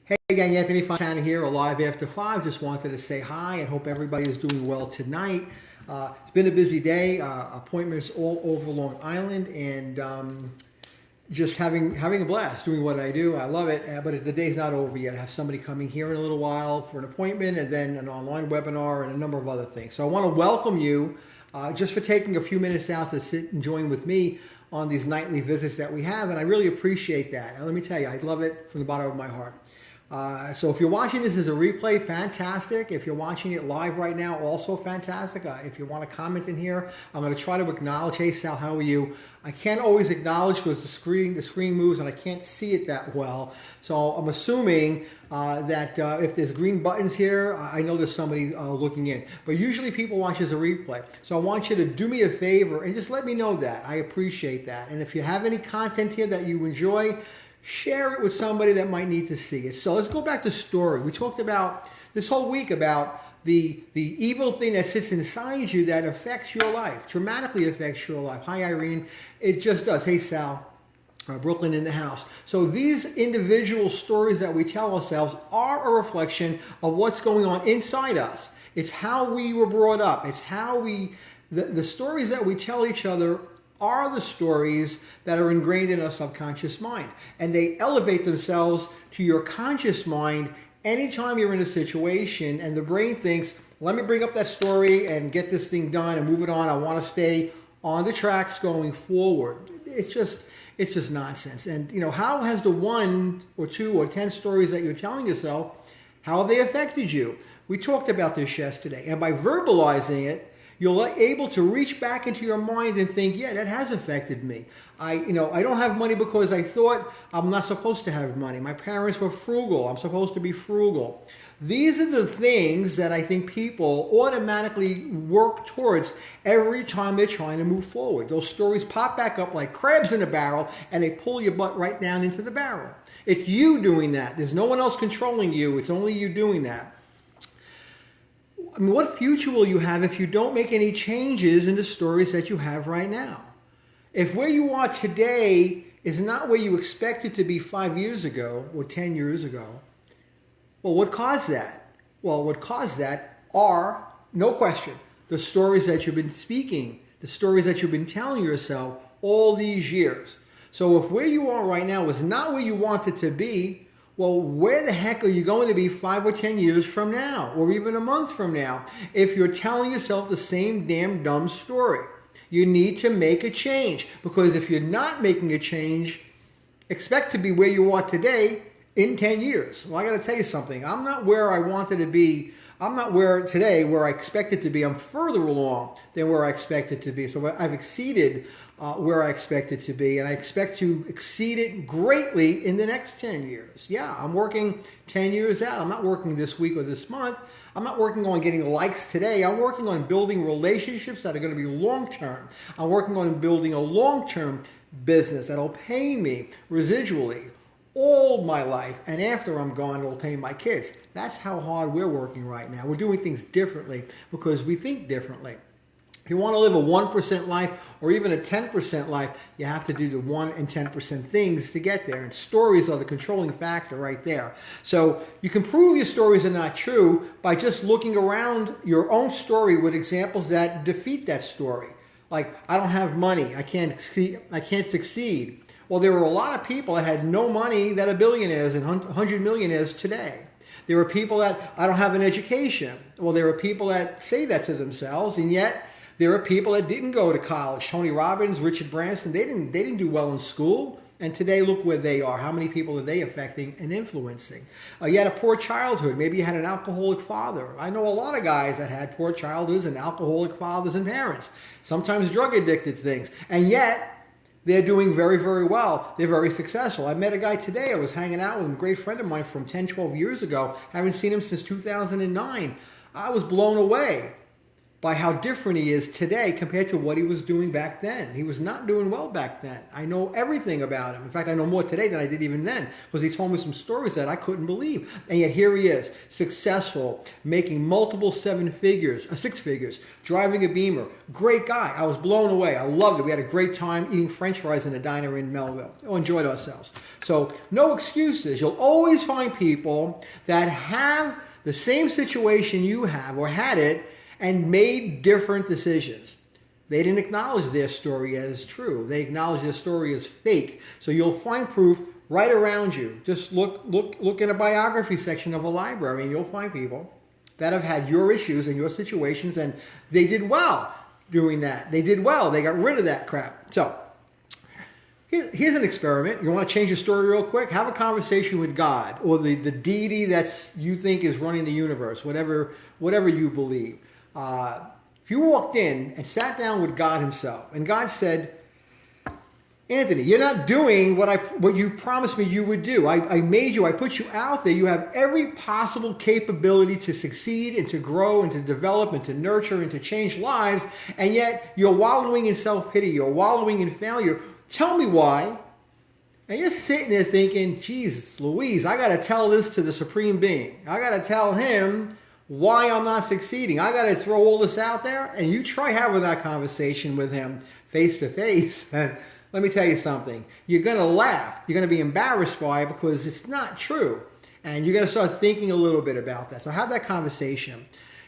Hey gang, Anthony Fontana here, alive after 5. Just wanted to say hi and hope everybody is doing well tonight. It's been a busy day, appointments all over Long Island, and just having a blast doing what I do. I love it, but the day's not over yet. I have somebody coming here in a little while for an appointment, and then an online webinar and a number of other things. So I want to welcome you just for taking a few minutes out to sit and join with me on these nightly visits that we have, and I really appreciate that. And let me tell you, I love it from the bottom of my heart. So if you're watching this as a replay, fantastic. If you're watching it live right now, also fantastic. If you want to comment in here, I'm going to try to acknowledge. Hey Sal, how are you? I can't always acknowledge because the screen moves and I can't see it that well. So I'm assuming that if there's green buttons here, I know there's somebody looking in. But usually people watch as a replay. So I want you to do me a favor and just let me know that. I appreciate that. And if you have any content here that you enjoy, share it with somebody that might need to see it. So let's go back to story. We talked about this whole week about the evil thing that sits inside you that affects your life, dramatically affects your life. Hi, Irene. It just does. Hey, Sal. Brooklyn in the house. So these individual stories that we tell ourselves are a reflection of what's going on inside us. It's how we were brought up. It's how the stories that we tell each other are the stories that are ingrained in our subconscious mind. And they elevate themselves to your conscious mind anytime you're in a situation and the brain thinks, let me bring up that story and get this thing done and move it on. I want to stay on the tracks going forward. It's just nonsense. And you know, how has the 1 or 2 or 10 stories that you're telling yourself, how have they affected you? We talked about this yesterday. And by verbalizing it, you're able to reach back into your mind and think, yeah, that has affected me. I don't have money because I thought I'm not supposed to have money. My parents were frugal. I'm supposed to be frugal. These are the things that I think people automatically work towards every time they're trying to move forward. Those stories pop back up like crabs in a barrel and they pull your butt right down into the barrel. It's you doing that. There's no one else controlling you. It's only you doing that. I mean, what future will you have if you don't make any changes in the stories that you have right now? If where you are today is not where you expected to be 5 years ago or 10 years ago, well, what caused that? Well, what caused that are, no question, the stories that you've been speaking, the stories that you've been telling yourself all these years. So if where you are right now is not where you wanted to be, well, where the heck are you going to be 5 or 10 years from now, or even a month from now, if you're telling yourself the same damn dumb story? You need to make a change, because if you're not making a change, expect to be where you are today in 10 years. Well, I got to tell you something. I'm not where I wanted to be. I'm not where I expected to be. I'm further along than where I expected to be. So I've exceeded where I expected to be, and I expect to exceed it greatly in the next 10 years. Yeah, I'm working 10 years out. I'm not working this week or this month. I'm not working on getting likes today. I'm working on building relationships that are going to be long-term. I'm working on building a long-term business that'll pay me residually all my life, and after I'm gone, it'll pay my kids. That's how hard we're working right now. We're doing things differently because we think differently. If you want to live a 1% life or even a 10% life, you have to do the 1 and 10% things to get there. And stories are the controlling factor right there. So you can prove your stories are not true by just looking around your own story with examples that defeat that story. Like, I don't have money. I can't succeed. Well, there were a lot of people that had no money that are billionaires and 100 millionaires today. There were people that, I don't have an education. Well, there are people that say that to themselves, and yet there are people that didn't go to college. Tony Robbins, Richard Branson, they didn't do well in school. And today, look where they are. How many people are they affecting and influencing? You had a poor childhood. Maybe you had an alcoholic father. I know a lot of guys that had poor childhoods and alcoholic fathers and parents. Sometimes drug addicted things. And yet, they're doing very, very well. They're very successful. I met a guy today. I was hanging out with him, a great friend of mine from 10, 12 years ago. Haven't seen him since 2009. I was blown away by how different he is today compared to what he was doing back then. He was not doing well back then. I know everything about him. In fact, I know more today than I did even then, because he told me some stories that I couldn't believe. And yet here he is, successful, making multiple six figures, driving a Beamer. Great guy. I was blown away. I loved it. We had a great time eating French fries in a diner in Melville. We enjoyed ourselves. So no excuses. You'll always find people that have the same situation you have or had it, and made different decisions. They didn't acknowledge their story as true. They acknowledged their story as fake. So you'll find proof right around you. Just look in a biography section of a library, and you'll find people that have had your issues and your situations, and they did well doing that. They did well. They got rid of that crap. So here's an experiment. You want to change your story real quick? Have a conversation with God or the deity that's you think is running the universe, whatever you believe. If you walked in and sat down with God himself, and God said, Anthony, you're not doing what you promised me you would do. I made you, I put you out there. You have every possible capability to succeed and to grow and to develop and to nurture and to change lives, and yet you're wallowing in self-pity, you're wallowing in failure. Tell me why. And you're sitting there thinking, Jesus Louise, I got to tell this to the Supreme Being. I got to tell him why I'm not succeeding. I got to throw all this out there. And you try having that conversation with him face to face. And let me tell you something. You're going to laugh. You're going to be embarrassed by it because it's not true. And you're going to start thinking a little bit about that. So have that conversation.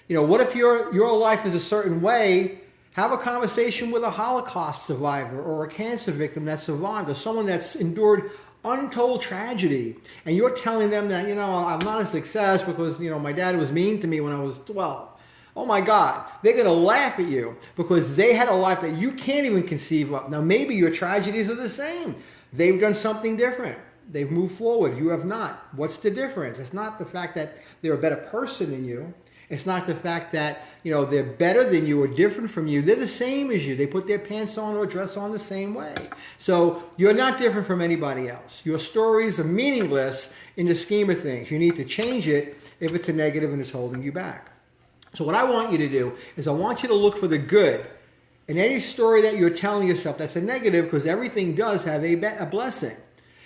What if your life is a certain way? Have a conversation with a Holocaust survivor or a cancer victim that survived or someone that's endured untold tragedy, and you're telling them that, I'm not a success because, my dad was mean to me when I was 12. Oh my God, they're going to laugh at you because they had a life that you can't even conceive of. Now, maybe your tragedies are the same. They've done something different. They've moved forward. You have not. What's the difference? It's not the fact that they're a better person than you. It's not the fact that, they're better than you or different from you. They're the same as you. They put their pants on or dress on the same way. So you're not different from anybody else. Your stories are meaningless in the scheme of things. You need to change it if it's a negative and it's holding you back. So what I want you to do is I want you to look for the good in any story that you're telling yourself that's a negative, because everything does have a blessing.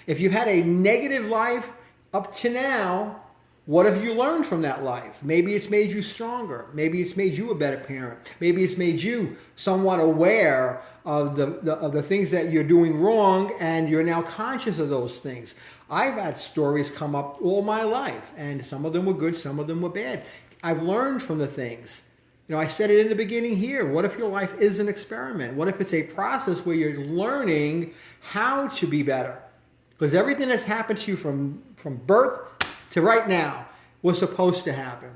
If you've had a negative life up to now, what have you learned from that life? Maybe it's made you stronger. Maybe it's made you a better parent. Maybe it's made you somewhat aware of the things that you're doing wrong, and you're now conscious of those things. I've had stories come up all my life, and some of them were good, some of them were bad. I've learned from the things. I said it in the beginning here. What if your life is an experiment? What if it's a process where you're learning how to be better? Because everything that's happened to you from birth to right now was supposed to happen.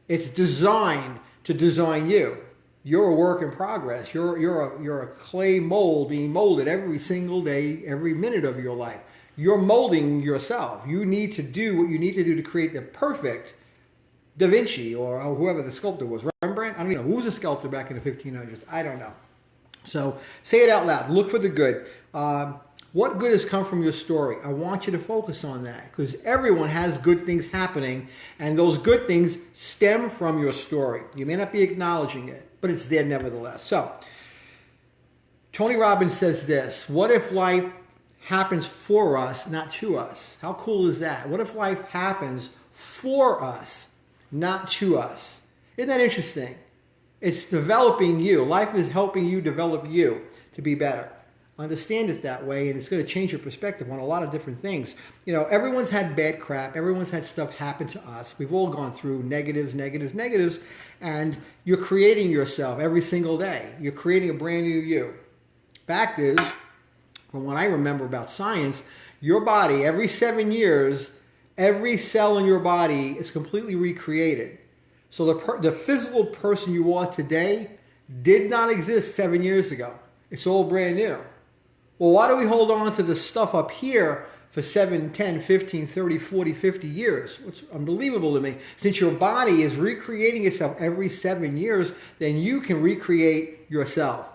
It's designed to design you. You're a work in progress. You're a clay mold being molded every single day, every minute of your life. You're molding yourself. You need to do what you need to do to create the perfect Da Vinci or whoever the sculptor was. Rembrandt? I don't know. Who was a sculptor back in the 1500s? I don't know. So say it out loud. Look for the good. What good has come from your story? I want you to focus on that, because everyone has good things happening, and those good things stem from your story. You may not be acknowledging it, but it's there nevertheless. So, Tony Robbins says this: what if life happens for us, not to us? How cool is that? What if life happens for us, not to us? Isn't that interesting? It's developing you. Life is helping you develop you to be better. Understand it that way, and it's going to change your perspective on a lot of different things. Everyone's had bad crap. Everyone's had stuff happen to us. We've all gone through negatives, and you're creating yourself every single day. You're creating a brand new you. Fact is, from what I remember about science, your body, every 7 years, every cell in your body is completely recreated. So the physical person you are today did not exist 7 years ago. It's all brand new. Well, why do we hold on to the stuff up here for 7, 10, 15, 30, 40, 50 years? It's unbelievable to me. Since your body is recreating itself every 7 years, then you can recreate yourself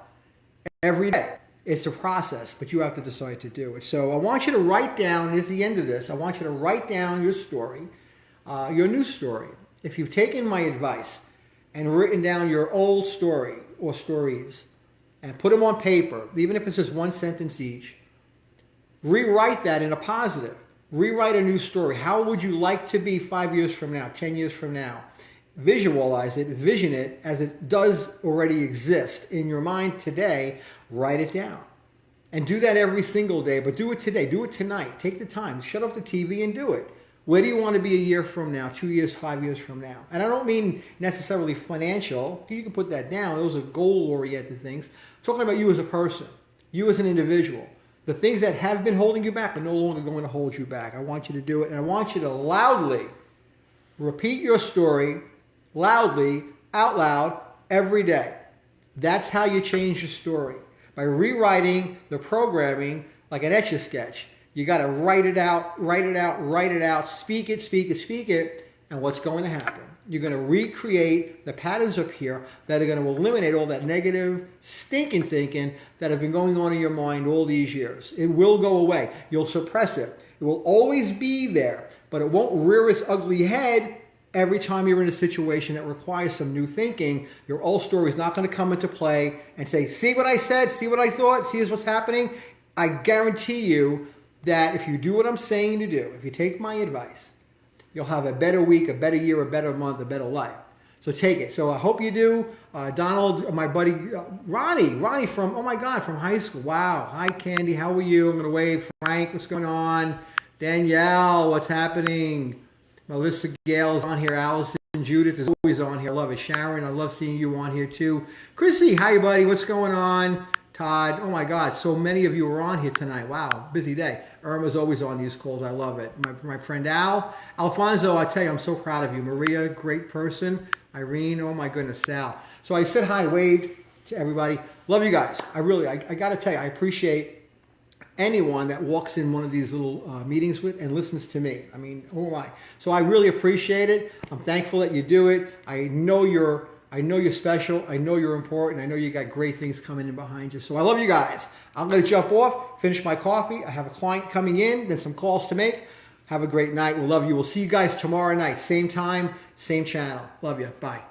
every day. It's a process, but you have to decide to do it. So I want you to write down, here's the end of this, I want you to write down your story, your new story. If you've taken my advice, and written down your old story or stories and put them on paper, even if it's just one sentence each, rewrite that in a positive. Rewrite a new story. How would you like to be 5 years from now, 10 years from now? Visualize it, vision it as it does already exist in your mind today. Write it down. And do that every single day, but do it today. Do it tonight. Take the time. Shut off the TV and do it. Where do you want to be a year from now, 2 years, 5 years from now? And I don't mean necessarily financial. You can put that down. Those are goal-oriented things. I'm talking about you as a person, you as an individual. The things that have been holding you back are no longer going to hold you back. I want you to do it, and I want you to loudly repeat your story, loudly, out loud, every day. That's how you change your story. By rewriting the programming like an Etch-a-Sketch. You got to write it out, write it out, write it out, speak it, speak it, speak it, and what's going to happen? You're going to recreate the patterns up here that are going to eliminate all that negative, stinking thinking that have been going on in your mind all these years. It will go away. You'll suppress it. It will always be there, but it won't rear its ugly head every time you're in a situation that requires some new thinking. Your old story is not going to come into play and say, see what I said, see what I thought, see what's happening. I guarantee you that if you do what I'm saying to do, if you take my advice, you'll have a better week, a better year, a better month, a better life. So take it. So I hope you do. Donald, my buddy, Ronnie from, oh my God, from high school. Wow. Hi, Candy. How are you? I'm going to wave. Frank, what's going on? Danielle, what's happening? Melissa Gale is on here. Allison, Judith is always on here. I love it. Sharon, I love seeing you on here too. Chrissy, hi, buddy. What's going on? Todd, oh my God, so many of you are on here tonight. Wow, busy day. Irma's always on these calls. I love it. My friend Al. Alfonso, I tell you, I'm so proud of you. Maria, great person. Irene, oh my goodness, Sal. So I said hi, waved to everybody. Love you guys. I got to tell you, I appreciate anyone that walks in one of these little meetings with and listens to me. I mean, who am I? So I really appreciate it. I'm thankful that you do it. I know you're special. I know you're important. I know you got great things coming in behind you. So I love you guys. I'm going to jump off, finish my coffee. I have a client coming in. There's some calls to make. Have a great night. We'll love you. We'll see you guys tomorrow night. Same time, same channel. Love you. Bye.